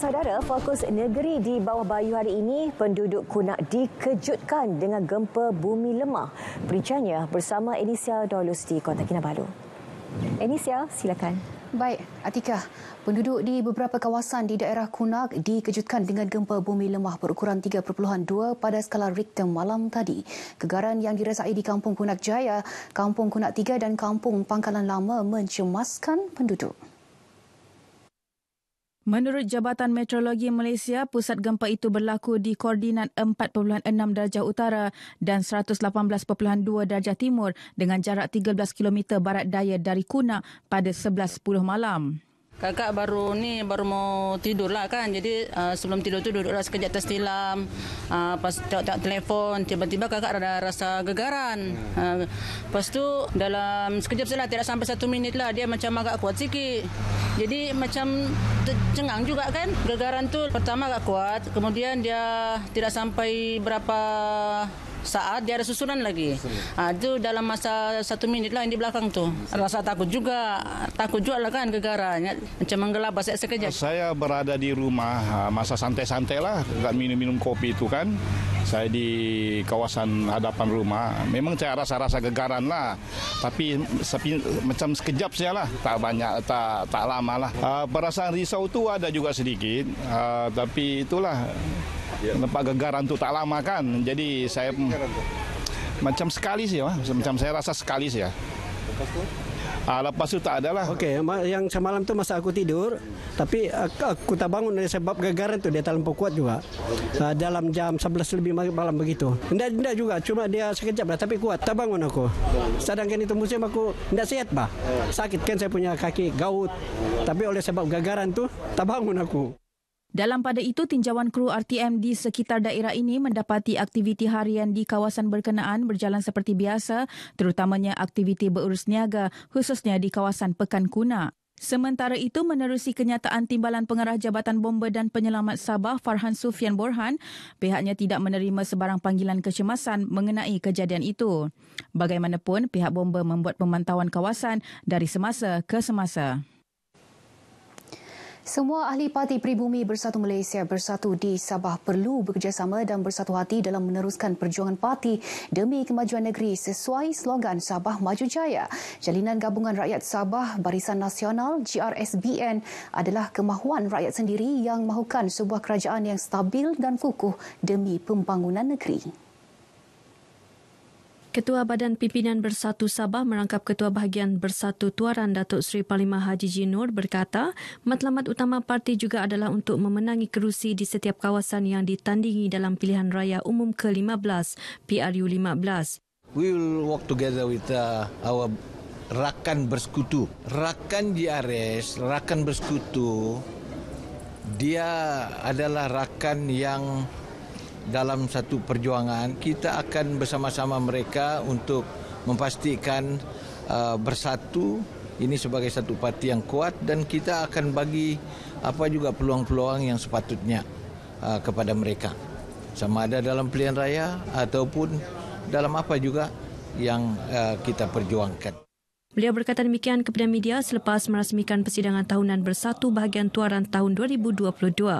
Saudara, fokus negeri di bawah bayu hari ini, penduduk Kunak dikejutkan dengan gempa bumi lemah. Perincanya bersama Enisia Dolus di Kota Kinabalu. Enisia, silakan. Baik, Atika. Penduduk di beberapa kawasan di daerah Kunak dikejutkan dengan gempa bumi lemah berukuran 3.2 pada skala Richter malam tadi. Gegaran yang dirasai di Kampung Kunak Jaya, Kampung Kunak 3 dan Kampung Pangkalan Lama mencemaskan penduduk. Menurut Jabatan Meteorologi Malaysia, pusat gempa itu berlaku di koordinat 4.6 darjah utara dan 118.2 darjah timur dengan jarak 13 km barat daya dari Kunak pada 11.10 malam. Kakak baru mau tidur lah kan. Jadi sebelum tidur tu duduklah sekejap terstilam. Pas tengok telefon, tiba-tiba kakak ada rasa gegaran. Lepas tu dalam sekejap saja, tidak sampai 1 minit lah, dia macam agak kuat sikit. Jadi macam cengang juga kan. Gegaran tu pertama agak kuat, kemudian dia tidak sampai berapa saat dia ada susulan lagi. Itu dalam masa 1 minit lah yang di belakang tu. Rasa takut juga lah kan gegaran. Macam menggelabah sekejap. Saya berada di rumah, masa santai-santai lah, minum-minum kopi itu kan. Saya di kawasan hadapan rumah. Memang saya rasa gegaran lah. Tapi macam sekejap saja lah. Tak banyak, tak lama lah. Perasaan risau tu ada juga sedikit. Tapi itulah. Nampak gegaran tu tak lama kan. Jadi saya macam sekali sih, macam saya rasa sekali sih ya. Lepas tu tak ada lah. Okey, yang semalam tu masa aku tidur, tapi aku tak bangun dari sebab gegaran tu dia terlampau kuat juga. Dalam jam 11 lebih malam begitu. Tidak juga, cuma dia sekejap lah tapi kuat. Tak bangun aku. Sedangkan itu musim aku tidak sihat bah. Sakit kan saya punya kaki gaut. Tapi oleh sebab gegaran tu tak bangun aku. Dalam pada itu, tinjauan kru RTM di sekitar daerah ini mendapati aktiviti harian di kawasan berkenaan berjalan seperti biasa, terutamanya aktiviti berurus niaga, khususnya di kawasan Pekan Kunak. Sementara itu, menerusi kenyataan Timbalan Pengarah Jabatan Bomba dan Penyelamat Sabah Farhan Sufian Borhan, pihaknya tidak menerima sebarang panggilan kecemasan mengenai kejadian itu. Bagaimanapun, pihak bomba membuat pemantauan kawasan dari semasa ke semasa. Semua ahli Parti Pribumi Bersatu Malaysia Bersatu di Sabah perlu bekerjasama dan bersatu hati dalam meneruskan perjuangan parti demi kemajuan negeri sesuai slogan Sabah Maju Jaya. Jalinan Gabungan Rakyat Sabah Barisan Nasional GRSBN adalah kemahuan rakyat sendiri yang mahukan sebuah kerajaan yang stabil dan kukuh demi pembangunan negeri. Ketua Badan Pimpinan Bersatu Sabah merangkap Ketua Bahagian Bersatu Tuaran Datuk Seri Parlimen Haji Jinur berkata, matlamat utama parti juga adalah untuk memenangi kerusi di setiap kawasan yang ditandingi dalam pilihan raya umum ke-15 PRU15. We will work together with our rakan bersekutu. Rakan GRS, rakan bersekutu, dia adalah rakan yang dalam satu perjuangan kita akan bersama-sama mereka untuk memastikan bersatu ini sebagai satu parti yang kuat dan kita akan bagi apa juga peluang-peluang yang sepatutnya kepada mereka. Sama ada dalam pilihan raya ataupun dalam apa juga yang kita perjuangkan. Beliau berkata demikian kepada media selepas merasmikan persidangan tahunan Bersatu Bahagian Tuaran tahun 2022.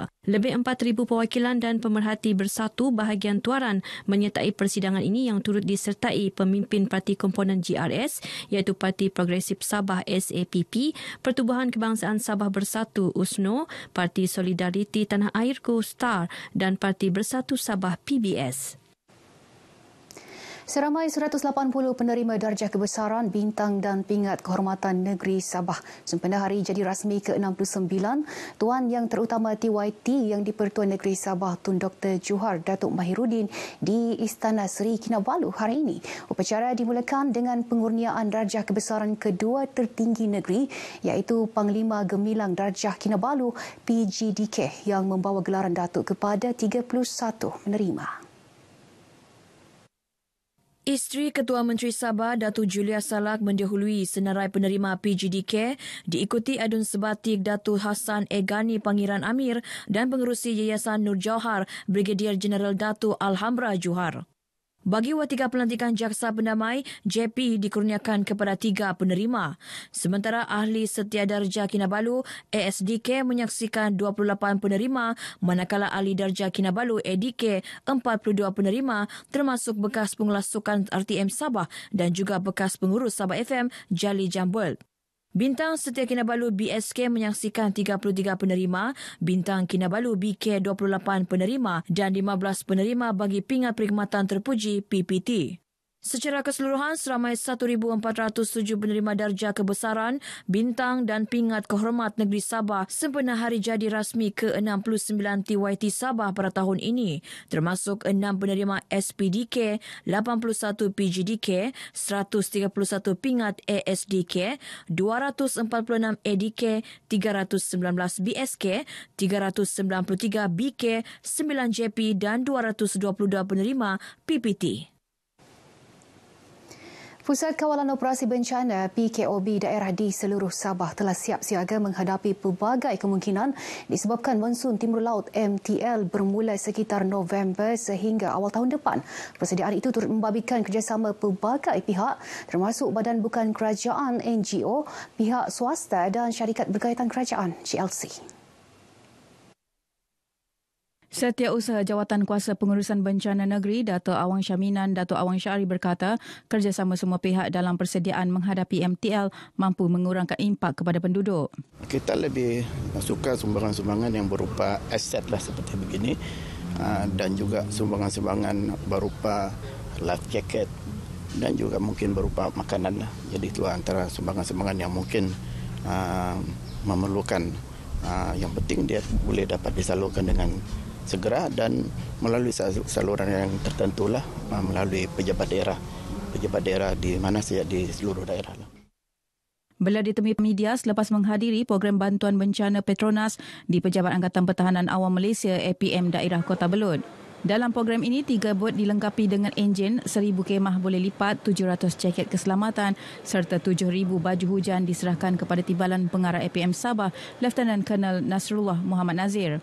Lebih 4,000 perwakilan dan pemerhati Bersatu Bahagian Tuaran menyertai persidangan ini yang turut disertai pemimpin parti komponen GRS iaitu Parti Progresif Sabah SAPP, Pertubuhan Kebangsaan Sabah Bersatu USNO, Parti Solidariti Tanah Air Co-Star dan Parti Bersatu Sabah PBS. Seramai 180 penerima darjah kebesaran, bintang dan pingat kehormatan negeri Sabah sempena hari jadi rasmi ke-69 Tuan Yang Terutama TYT yang di-Pertuan Negeri Sabah Tun Dr. Johar Datuk Mahiruddin di Istana Seri Kinabalu hari ini. Upacara dimulakan dengan pengurniaan darjah kebesaran kedua tertinggi negeri iaitu Panglima Gemilang Darjah Kinabalu PGDK yang membawa gelaran Datuk kepada 31 penerima. Isteri Ketua Menteri Sabah, Datuk Julia Salak mendahului senarai penerima PGDK diikuti adun sebatik Datuk Hassan Egani Pangeran Amir dan pengerusi Yayasan Nur Jauhar, Brigadier Jeneral Datuk Alhambra Johar. Bagi watika pelantikan Jaksa Pendamai, JP dikurniakan kepada 3 penerima. Sementara Ahli Setiadarja Kinabalu, ASDK menyaksikan 28 penerima, manakala Ahli Darjah Kinabalu, ADK, 42 penerima termasuk bekas pengulas sukan RTM Sabah dan juga bekas pengurus Sabah FM, Jali Jambul. Bintang Setia Kinabalu BSK menyaksikan 33 penerima, Bintang Kinabalu BK 28 penerima dan 15 penerima bagi Pingat Perkhidmatan Terpuji PPT. Secara keseluruhan, seramai 1,407 penerima darjah kebesaran, bintang dan pingat kehormat negeri Sabah sempena hari jadi rasmi ke-69 TYT Sabah pada tahun ini, termasuk 6 penerima SPDK, 81 PGDK, 131 pingat ASDK, 246 ADK, 319 BSK, 393 BK, 9 JP dan 222 penerima PPT. Pusat Kawalan Operasi Bencana PKOB daerah di seluruh Sabah telah siap siaga menghadapi pelbagai kemungkinan disebabkan monsun timur laut MTL bermula sekitar November sehingga awal tahun depan. Persediaan itu turut membabikan kerjasama pelbagai pihak termasuk badan bukan kerajaan, NGO, pihak swasta dan syarikat berkaitan kerajaan GLC. Setiausaha Jawatan Kuasa Pengurusan Bencana Negeri, Dato' Awang Syaminan, Dato' Awang Syari berkata, kerjasama semua pihak dalam persediaan menghadapi MTL mampu mengurangkan impak kepada penduduk. Kita lebih suka sumbangan-sumbangan yang berupa aset lah seperti begini dan juga sumbangan-sumbangan berupa life jacket dan juga mungkin berupa makanan lah. Jadi itu antara sumbangan-sumbangan yang mungkin memerlukan. Yang penting dia boleh dapat disalurkan dengan segera dan melalui saluran yang tertentu lah, melalui pejabat daerah di mana saja di seluruh daerah lah. Beliau ditemui media selepas menghadiri program bantuan bencana Petronas di Pejabat Angkatan Pertahanan Awam Malaysia APM daerah Kota Belud. Dalam program ini, 3 bot dilengkapi dengan enjin, 1,000 kemah boleh lipat, 700 jaket keselamatan serta 7,000 baju hujan diserahkan kepada Timbalan Pengarah APM Sabah, Lieutenant Colonel Nasrullah Muhammad Nazir.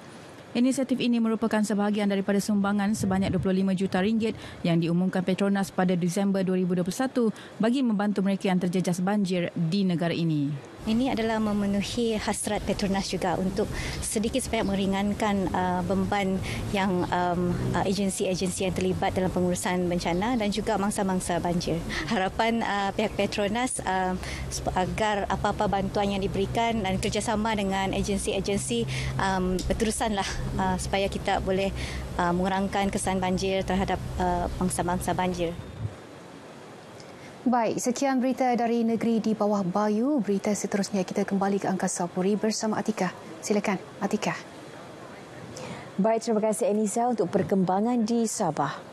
Inisiatif ini merupakan sebahagian daripada sumbangan sebanyak 25 juta ringgit yang diumumkan Petronas pada Disember 2021 bagi membantu mereka yang terjejas banjir di negara ini. Ini adalah memenuhi hasrat Petronas juga untuk sedikit sebanyak meringankan beban yang agensi-agensi yang terlibat dalam pengurusan bencana dan juga mangsa-mangsa banjir. Harapan pihak Petronas agar apa-apa bantuan yang diberikan dan kerjasama dengan agensi-agensi berterusanlah supaya kita boleh mengurangkan kesan banjir terhadap mangsa-mangsa banjir. Baik, sekian berita dari negeri di bawah Bayu. Berita seterusnya kita kembali ke Angkasa Puri bersama Atika. Silakan, Atika. Baik, terima kasih Anissa untuk perkembangan di Sabah.